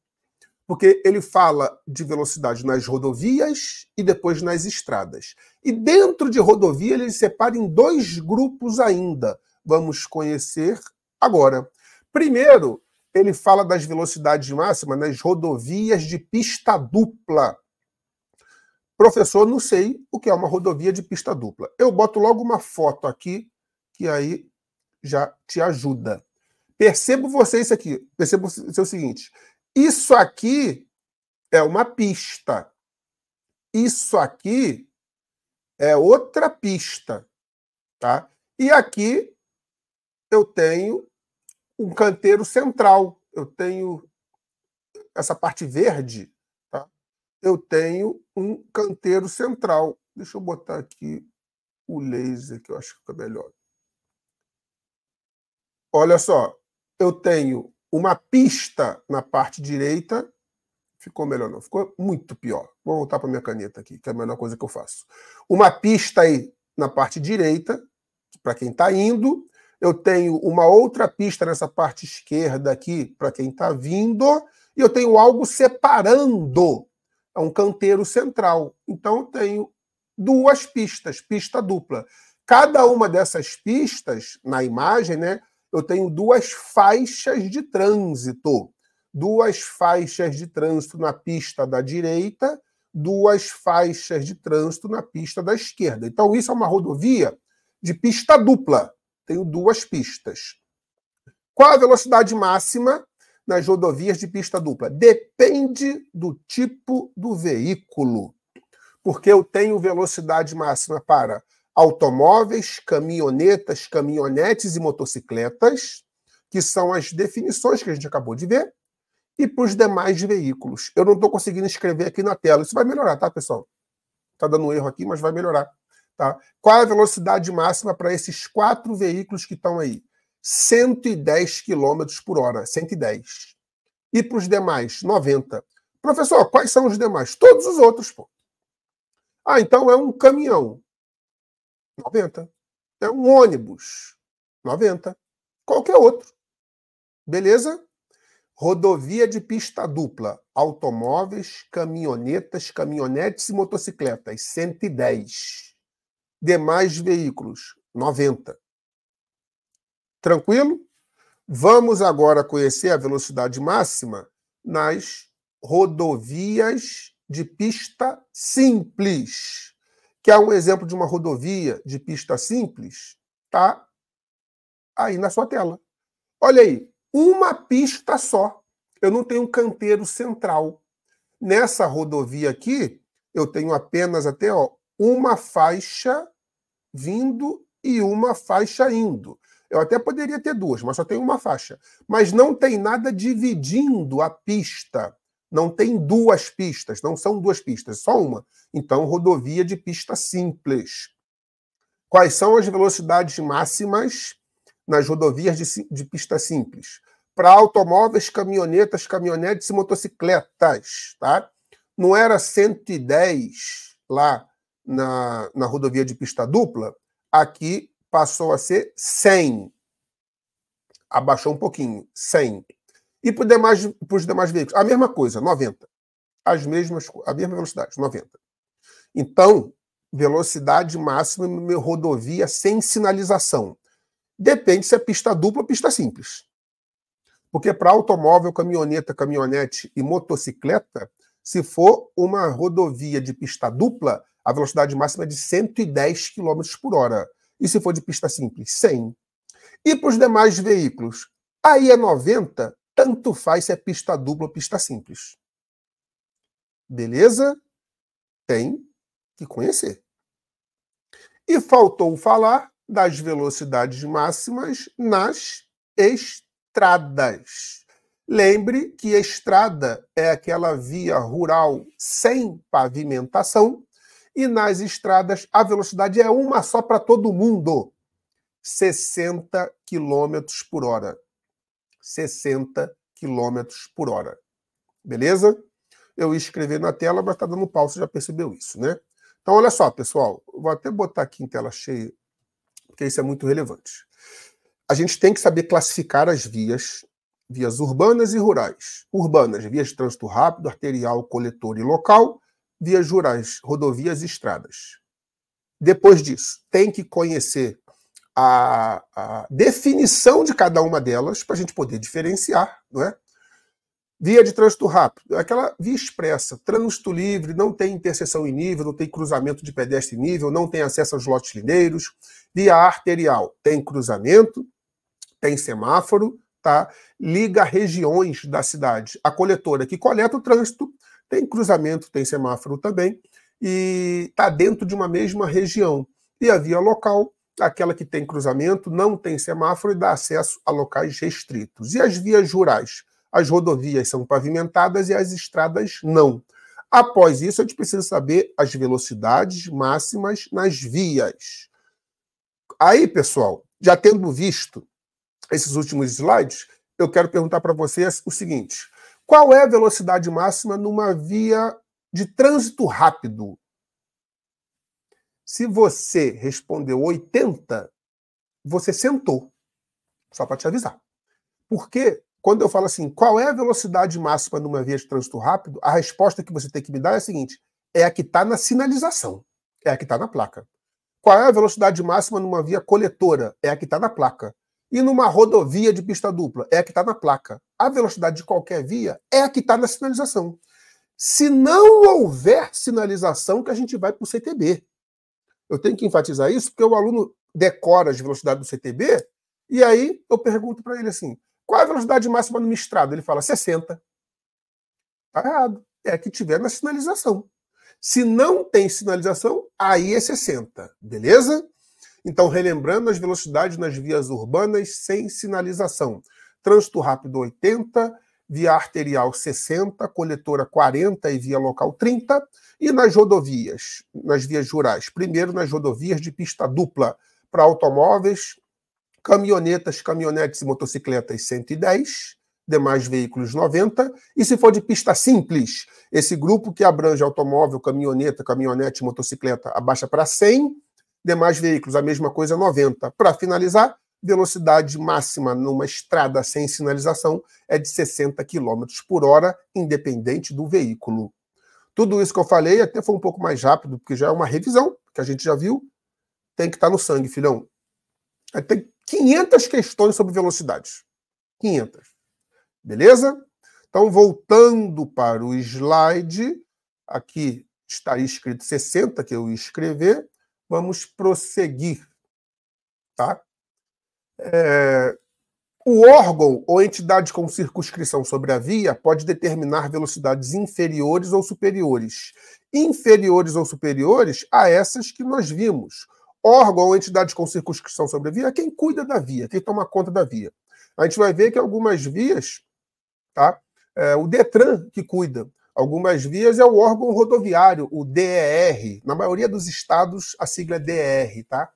[SPEAKER 2] porque ele fala de velocidade nas rodovias e depois nas estradas. E dentro de rodovia ele separa em 2 grupos ainda. Vamos conhecer agora. Primeiro, ele fala das velocidades máximas nas rodovias de pista dupla. Professor, não sei o que é uma rodovia de pista dupla. Eu boto logo uma foto aqui, que aí já te ajuda. Percebo você isso aqui. Percebo você o seguinte. Isso aqui é uma pista. Isso aqui é outra pista. Tá? E aqui eu tenho um canteiro central. Eu tenho essa parte verde. Tá? Eu tenho um canteiro central. Deixa eu botar aqui o laser, que eu acho que fica melhor. Olha só. Eu tenho uma pista na parte direita. Ficou melhor não, ficou muito pior. Vou voltar para minha caneta aqui, que é a melhor coisa que eu faço. Uma pista aí na parte direita, para quem está indo. Eu tenho uma outra pista nessa parte esquerda aqui, para quem está vindo. E eu tenho algo separando. É um canteiro central. Então eu tenho 2 pistas, pista dupla. Cada uma dessas pistas, na imagem, né? Eu tenho 2 faixas de trânsito. 2 faixas de trânsito na pista da direita, 2 faixas de trânsito na pista da esquerda. Então, isso é uma rodovia de pista dupla. Tenho 2 pistas. Qual a velocidade máxima nas rodovias de pista dupla? Depende do tipo do veículo. Porque eu tenho velocidade máxima para automóveis, caminhonetas, caminhonetes e motocicletas, que são as definições que a gente acabou de ver, e para os demais veículos. Eu não estou conseguindo escrever aqui na tela. Isso vai melhorar, tá, pessoal? Está dando um erro aqui, mas vai melhorar. Tá? Qual a velocidade máxima para esses 4 veículos que estão aí? 110 km por hora. 110. E para os demais? 90. Professor, quais são os demais? Todos os outros, pô. Ah, então é um caminhão. 90. É um ônibus. 90. Qualquer outro. Beleza? Rodovia de pista dupla. Automóveis, caminhonetas, caminhonetes e motocicletas. 110. Demais veículos. 90. Tranquilo? Vamos agora conhecer a velocidade máxima nas rodovias de pista simples. Quer um exemplo de uma rodovia de pista simples? Tá aí na sua tela. Olha aí, uma pista só. Eu não tenho um canteiro central. Nessa rodovia aqui, eu tenho apenas até uma faixa vindo e uma faixa indo. Eu até poderia ter 2, mas só tem uma faixa. Mas não tem nada dividindo a pista. Não tem 2 pistas, não são 2 pistas, só uma. Então, rodovia de pista simples. Quais são as velocidades máximas nas rodovias de pista simples? Para automóveis, caminhonetas, caminhonetes e motocicletas. Tá? Não era 110 lá na rodovia de pista dupla? Aqui passou a ser 100. Abaixou um pouquinho, 100. E para os demais veículos, a mesma coisa, 90. A mesma velocidade, 90. Então, velocidade máxima em rodovia sem sinalização. Depende se é pista dupla ou pista simples. Porque para automóvel, caminhoneta, caminhonete e motocicleta, se for uma rodovia de pista dupla, a velocidade máxima é de 110 km por hora. E se for de pista simples, 100. E para os demais veículos, aí é 90, tanto faz se é pista dupla ou pista simples. Beleza? Tem que conhecer. E faltou falar das velocidades máximas nas estradas. Lembre que estrada é aquela via rural sem pavimentação e nas estradas a velocidade é uma só para todo mundo. 60 km por hora. 60 km por hora. Beleza? Eu ia escrever na tela, mas está dando pau, você já percebeu isso, né? Então, olha só, pessoal. Vou até botar aqui em tela cheia, porque isso é muito relevante. A gente tem que saber classificar as vias urbanas e rurais. Urbanas, vias de trânsito rápido, arterial, coletor e local. Vias rurais, rodovias e estradas. Depois disso, tem que conhecer a definição de cada uma delas para a gente poder diferenciar, não é? Via de trânsito rápido, aquela via expressa, trânsito livre, não tem interseção em nível, não tem cruzamento de pedestre em nível, não tem acesso aos lotes lindeiros. Via arterial, tem cruzamento, tem semáforo, tá? Liga regiões da cidade. A coletora que coleta o trânsito tem cruzamento, tem semáforo também, e está dentro de uma mesma região. E a via local, aquela que tem cruzamento, não tem semáforo e dá acesso a locais restritos. E as vias rurais? As rodovias são pavimentadas e as estradas não. Após isso, a gente precisa saber as velocidades máximas nas vias. Aí, pessoal, já tendo visto esses últimos slides, eu quero perguntar para vocês o seguinte: qual é a velocidade máxima numa via de trânsito rápido? Se você respondeu 80, você sentou. Só para te avisar. Porque quando eu falo assim, qual é a velocidade máxima numa via de trânsito rápido, a resposta que você tem que me dar é a seguinte: é a que está na sinalização, é a que está na placa. Qual é a velocidade máxima numa via coletora? É a que está na placa. E numa rodovia de pista dupla? É a que está na placa. A velocidade de qualquer via é a que está na sinalização. Se não houver sinalização, que a gente vai para o CTB. Eu tenho que enfatizar isso, porque o aluno decora as velocidades do CTB, e aí eu pergunto para ele assim: qual é a velocidade máxima numa estrada? Ele fala 60. Está errado. É a que tiver na sinalização. Se não tem sinalização, aí é 60. Beleza? Então, relembrando as velocidades nas vias urbanas sem sinalização. Trânsito rápido 80, via arterial 60, coletora 40 e via local 30. E nas rodovias, nas vias rurais, primeiro nas rodovias de pista dupla para automóveis, caminhonetas, caminhonetes e motocicletas 110, demais veículos 90, e se for de pista simples, esse grupo que abrange automóvel, caminhoneta, caminhonete, motocicleta, abaixa para 100, demais veículos, a mesma coisa, 90. Para finalizar, velocidade máxima numa estrada sem sinalização é de 60 km por hora, independente do veículo. Tudo isso que eu falei até foi um pouco mais rápido, porque já é uma revisão, que a gente já viu, tem que estar no sangue, filhão. Tem 500 questões sobre velocidade. 500. Beleza? Então, voltando para o slide, aqui está escrito 60, que eu ia escrever. Vamos prosseguir. Tá? O órgão ou entidade com circunscrição sobre a via pode determinar velocidades inferiores ou superiores. Inferiores ou superiores a essas que nós vimos. Órgão ou entidade com circunscrição sobre a via é quem cuida da via, quem toma conta da via. A gente vai ver que algumas vias, tá? O Detran que cuida. Algumas vias é o órgão rodoviário, o DER. Na maioria dos estados, a sigla é DER, tá?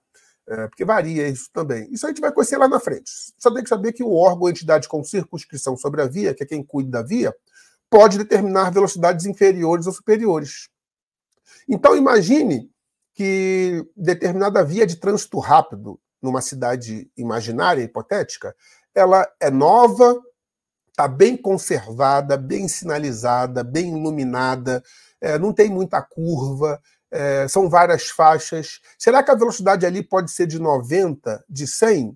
[SPEAKER 2] Porque varia isso também. Isso a gente vai conhecer lá na frente. Só tem que saber que o órgão ou entidade com circunscrição sobre a via, que é quem cuida da via, pode determinar velocidades inferiores ou superiores. Então, imagine que determinada via de trânsito rápido, numa cidade imaginária, hipotética, ela é nova, está bem conservada, bem sinalizada, bem iluminada, não tem muita curva, são várias faixas. Será que a velocidade ali pode ser de 90, de 100?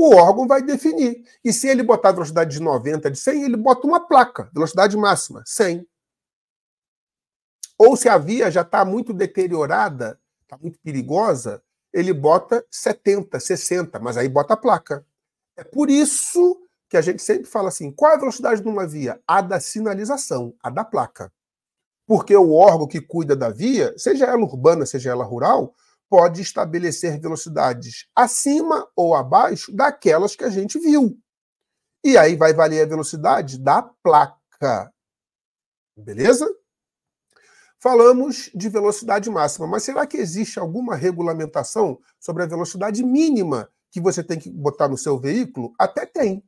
[SPEAKER 2] o órgão vai definir. E se ele botar a velocidade de 90, de 100, ele bota uma placa, velocidade máxima, 100. Ou se a via já está muito deteriorada, está muito perigosa, ele bota 70, 60, mas aí bota a placa. É por isso que a gente sempre fala assim, qual é a velocidade de uma via? A da sinalização, a da placa. Porque o órgão que cuida da via, seja ela urbana, seja ela rural, pode estabelecer velocidades acima ou abaixo daquelas que a gente viu. E aí vai valer a velocidade da placa. Beleza? Falamos de velocidade máxima, mas será que existe alguma regulamentação sobre a velocidade mínima que você tem que botar no seu veículo? Até tem.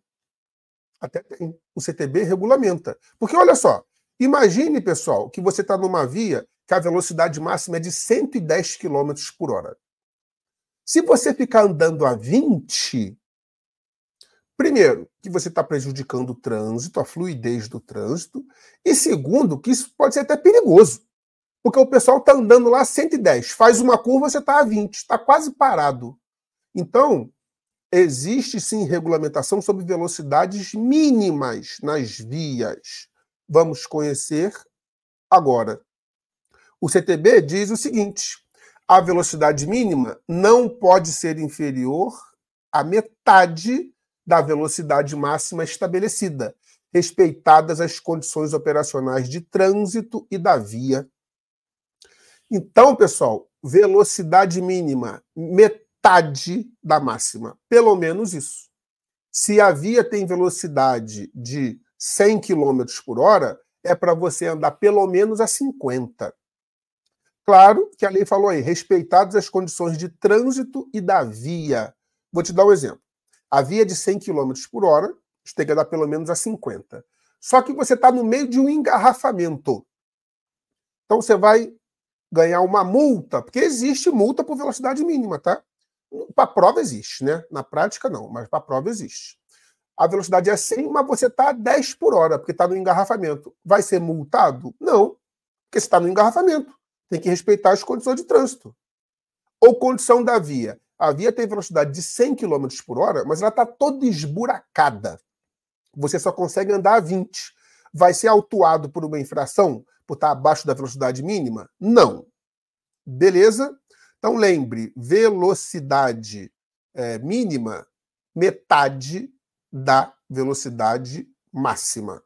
[SPEAKER 2] Até tem. O CTB regulamenta. Porque olha só, imagine, pessoal, que você está numa via que a velocidade máxima é de 110 km por hora. Se você ficar andando a 20, primeiro, que você está prejudicando o trânsito, a fluidez do trânsito, e segundo, que isso pode ser até perigoso. Porque o pessoal está andando lá a 110, faz uma curva, você está a 20, está quase parado. Então, existe sim regulamentação sobre velocidades mínimas nas vias. Vamos conhecer agora. O CTB diz o seguinte: a velocidade mínima não pode ser inferior à metade da velocidade máxima estabelecida, respeitadas as condições operacionais de trânsito e da via. Então, pessoal, velocidade mínima, metade da máxima, pelo menos isso. Se a via tem velocidade de 100 km por hora, é para você andar pelo menos a 50. Claro que a lei falou aí, respeitadas as condições de trânsito e da via. Vou te dar um exemplo. A via é de 100 km por hora, você tem que andar pelo menos a 50. Só que você está no meio de um engarrafamento. Então você vai ganhar uma multa, porque existe multa por velocidade mínima, tá? Para a prova existe, né? Na prática não, mas para a prova existe. A velocidade é 100, mas você está a 10 por hora, porque está no engarrafamento. Vai ser multado? Não, porque você está no engarrafamento. Tem que respeitar as condições de trânsito. Ou condição da via. A via tem velocidade de 100 km por hora, mas ela está toda esburacada. Você só consegue andar a 20. Vai ser autuado por uma infração por estar abaixo da velocidade mínima? Não. Beleza? Então lembre, velocidade mínima, metade da velocidade máxima.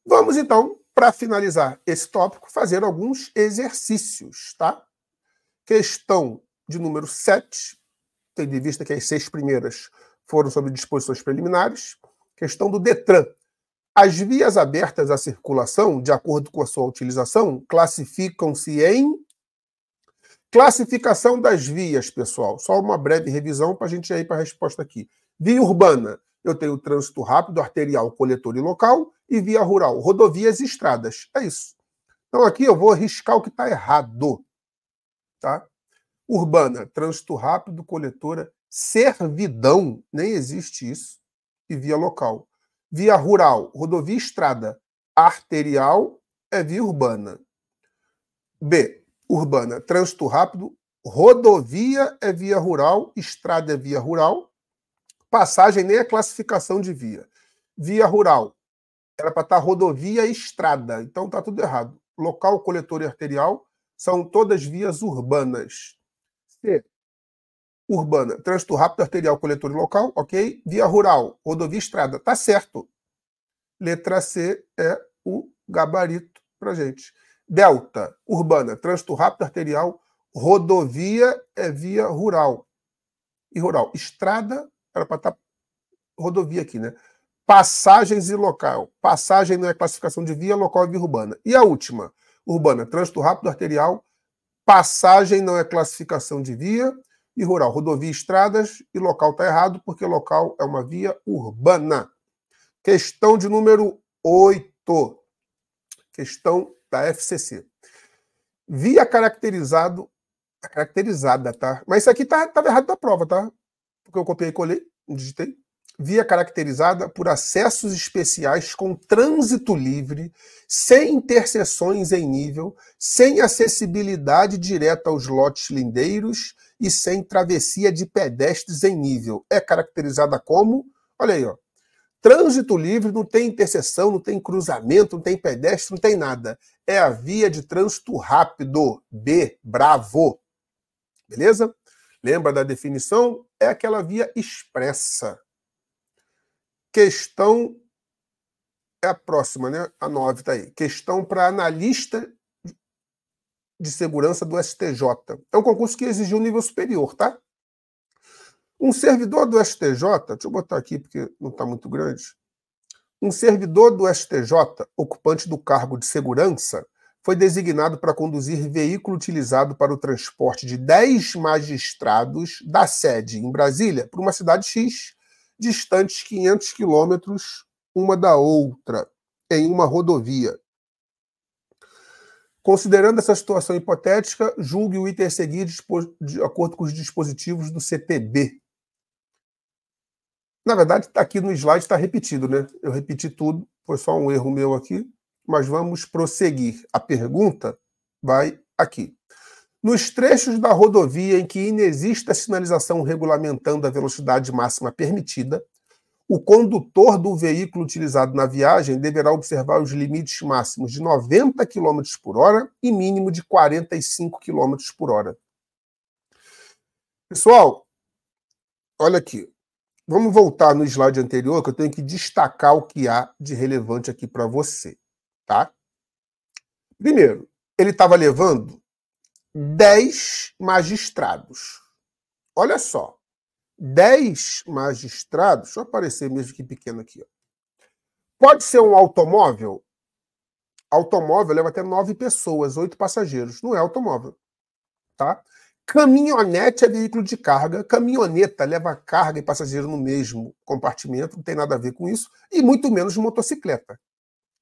[SPEAKER 2] Vamos então, para finalizar esse tópico, fazer alguns exercícios, tá? Questão de número 7, tendo em vista que as 6 primeiras foram sobre disposições preliminares. Questão do DETRAN. As vias abertas à circulação, de acordo com a sua utilização, classificam-se em... Classificação das vias, pessoal. Só uma breve revisão para a gente ir para a resposta aqui. Via urbana, eu tenho trânsito rápido, arterial, coletor e local. E via rural, rodovias e estradas. É isso. Então aqui eu vou arriscar o que está errado. Tá? Urbana, trânsito rápido, coletora, servidão, nem existe isso. E via local. Via rural, rodovia e estrada. Arterial é via urbana. B, urbana, trânsito rápido, rodovia é via rural, estrada é via rural. Passagem nem é classificação de via. Via rural, era para estar rodovia e estrada, então está tudo errado. Local, coletor e arterial são todas vias urbanas. C, urbana, trânsito rápido, arterial, coletor e local, ok? Via rural, rodovia e estrada, tá certo. Letra C é o gabarito para gente. Delta, urbana, trânsito rápido, arterial, rodovia é via rural. E rural, estrada, era para estar rodovia aqui, né? Passagens e local. Passagem não é classificação de via, local é via urbana. E a última, urbana, trânsito rápido, arterial, passagem não é classificação de via, e rural, rodovia, estradas, e local está errado, porque local é uma via urbana. Questão de número 8. Questão da FCC. Via caracterizada, tá? Mas isso aqui estava errado da prova, tá? Porque eu copiei e colei, digitei. Via caracterizada por acessos especiais com trânsito livre, sem interseções em nível, sem acessibilidade direta aos lotes lindeiros e sem travessia de pedestres em nível. É caracterizada como, olha aí, ó, trânsito livre, não tem interseção, não tem cruzamento, não tem pedestre, não tem nada. É a via de trânsito rápido, B, bravo. Beleza? Lembra da definição? É aquela via expressa. Questão é a próxima, né? A 9 tá aí. Questão para analista de segurança do STJ. É um concurso que exigiu um nível superior, tá? Um servidor do STJ, deixa eu botar aqui porque não está muito grande. Um servidor do STJ, ocupante do cargo de segurança, foi designado para conduzir veículo utilizado para o transporte de 10 magistrados da sede em Brasília para uma cidade X, distantes 500 quilômetros uma da outra, em uma rodovia. Considerando essa situação hipotética, julgue o item a seguir de acordo com os dispositivos do CTB. Na verdade, aqui no slide está repetido, né? Eu repeti tudo, foi só um erro meu aqui, mas vamos prosseguir. A pergunta vai aqui. Nos trechos da rodovia em que inexista sinalização regulamentando a velocidade máxima permitida, o condutor do veículo utilizado na viagem deverá observar os limites máximos de 90 km por hora e mínimo de 45 km por hora. Pessoal, olha aqui. Vamos voltar no slide anterior, que eu tenho que destacar o que há de relevante aqui para você, tá? Primeiro, ele estava levando 10 magistrados. Olha só, 10 magistrados, deixa eu aparecer mesmo que pequeno aqui. Ó. Pode ser um automóvel? Automóvel leva até 9 pessoas, 8 passageiros. Não é automóvel, tá? Caminhonete é veículo de carga, caminhoneta leva carga e passageiro no mesmo compartimento, não tem nada a ver com isso, e muito menos motocicleta,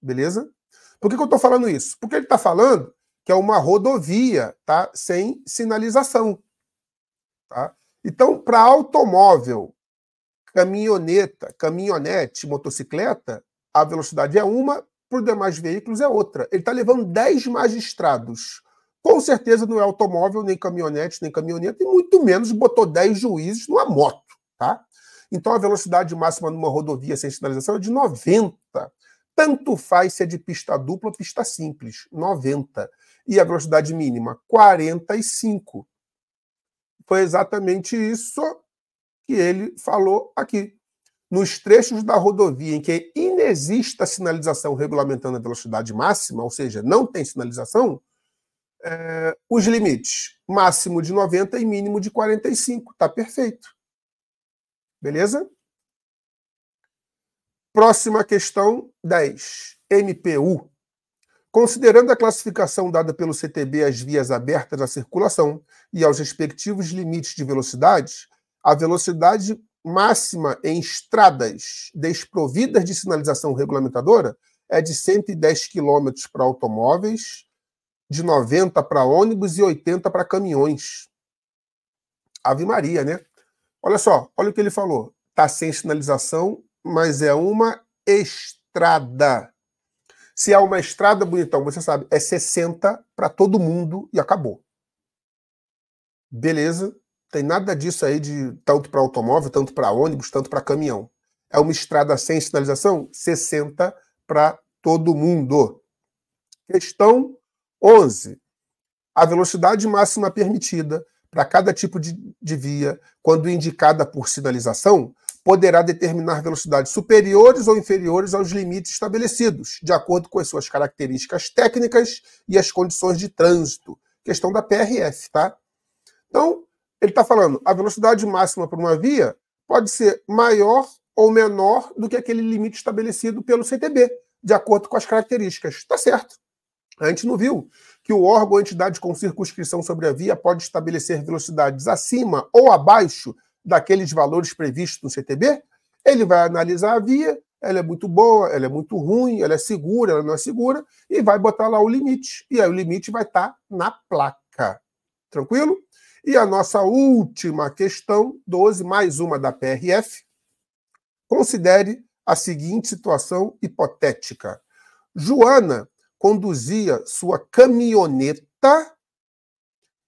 [SPEAKER 2] beleza? Por que eu estou falando isso? Porque ele está falando que é uma rodovia, tá? Sem sinalização, tá? Então, para automóvel, caminhoneta, caminhonete, motocicleta, a velocidade é uma, para os demais veículos é outra. Ele está levando 10 magistrados. Com certeza não é automóvel, nem caminhonete, nem caminhoneta, e muito menos botou 10 juízes numa moto, tá? Então a velocidade máxima numa rodovia sem sinalização é de 90. Tanto faz se é de pista dupla ou pista simples, 90. E a velocidade mínima, 45. Foi exatamente isso que ele falou aqui. Nos trechos da rodovia em que inexista sinalização regulamentando a velocidade máxima, ou seja, não tem sinalização, os limites, máximo de 90 e mínimo de 45. Tá perfeito. Beleza? Próxima questão, 10. MPU. Considerando a classificação dada pelo CTB às vias abertas à circulação e aos respectivos limites de velocidade, a velocidade máxima em estradas desprovidas de sinalização regulamentadora é de 110 km para automóveis, de 90 para ônibus e 80 para caminhões. Ave Maria, né? Olha só, olha o que ele falou. Está sem sinalização, mas é uma estrada. Se é uma estrada, bonitão, você sabe, é 60 para todo mundo e acabou. Beleza? Tem nada disso aí de tanto para automóvel, tanto para ônibus, tanto para caminhão. É uma estrada sem sinalização, 60 para todo mundo. Questão 11. A velocidade máxima permitida para cada tipo de via, quando indicada por sinalização, poderá determinar velocidades superiores ou inferiores aos limites estabelecidos, de acordo com as suas características técnicas e as condições de trânsito. Questão da PRF, tá? Então, ele está falando, a velocidade máxima para uma via pode ser maior ou menor do que aquele limite estabelecido pelo CTB, de acordo com as características. Está certo. A gente não viu que o órgão ou entidade com circunscrição sobre a via pode estabelecer velocidades acima ou abaixo daqueles valores previstos no CTB? Ele vai analisar a via, ela é muito boa, ela é muito ruim, ela é segura, ela não é segura, e vai botar lá o limite. E aí o limite vai estar na placa. Tranquilo? E a nossa última questão, 12, mais uma da PRF. Considere a seguinte situação hipotética. Joana conduzia sua caminhoneta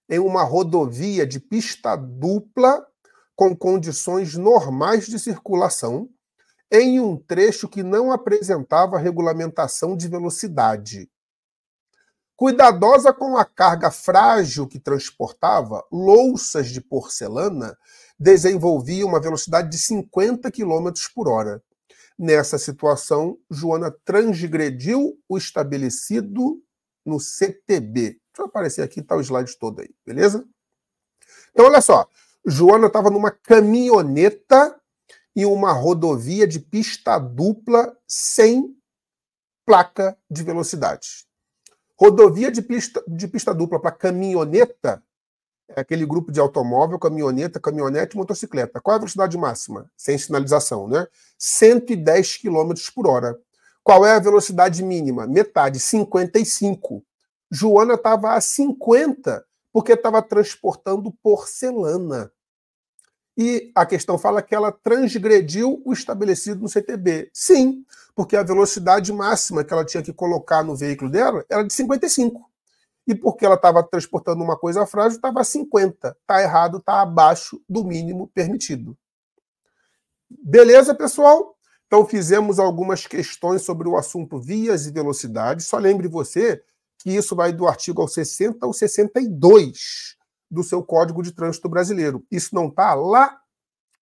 [SPEAKER 2] em uma rodovia de pista dupla com condições normais de circulação, em um trecho que não apresentava regulamentação de velocidade. Cuidadosa com a carga frágil que transportava, louças de porcelana desenvolvia uma velocidade de 50 km por hora. Nessa situação, Joana transgrediu o estabelecido no CTB. Deixa eu aparecer aqui, tá o slide todo aí, beleza? Então, olha só. Joana estava numa caminhoneta em uma rodovia de pista dupla sem placa de velocidade. Rodovia de pista dupla para caminhoneta é aquele grupo de automóvel, caminhoneta, caminhonete e motocicleta. Qual é a velocidade máxima? Sem sinalização, né? 110 km por hora. Qual é a velocidade mínima? Metade, 55. Joana estava a 50 porque estava transportando porcelana. E a questão fala que ela transgrediu o estabelecido no CTB. Sim, porque a velocidade máxima que ela tinha que colocar no veículo dela era de 55. E porque ela estava transportando uma coisa frágil, estava a 50. Está errado, está abaixo do mínimo permitido. Beleza, pessoal? Então fizemos algumas questões sobre o assunto vias e velocidade. Só lembre você que isso vai do artigo ao 60 ao 62 do seu Código de Trânsito Brasileiro. Isso não está lá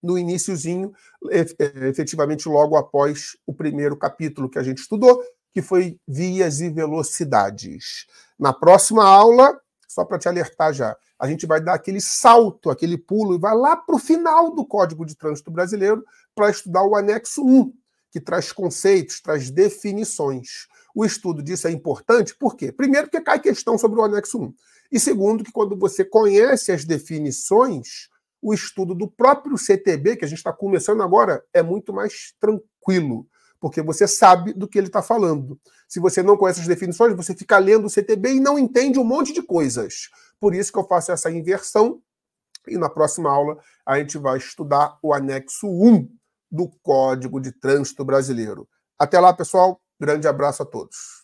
[SPEAKER 2] no iniciozinho, efetivamente logo após o primeiro capítulo que a gente estudou, que foi vias e velocidades. Na próxima aula, só para te alertar já, a gente vai dar aquele salto, aquele pulo, e vai lá para o final do Código de Trânsito Brasileiro para estudar o anexo 1, que traz conceitos, traz definições. O estudo disso é importante, por quê? Primeiro, porque cai questão sobre o anexo 1. E segundo, que quando você conhece as definições, o estudo do próprio CTB, que a gente está começando agora, é muito mais tranquilo, porque você sabe do que ele está falando. Se você não conhece as definições, você fica lendo o CTB e não entende um monte de coisas. Por isso que eu faço essa inversão, e na próxima aula a gente vai estudar o anexo 1 do Código de Trânsito Brasileiro. Até lá, pessoal. Grande abraço a todos.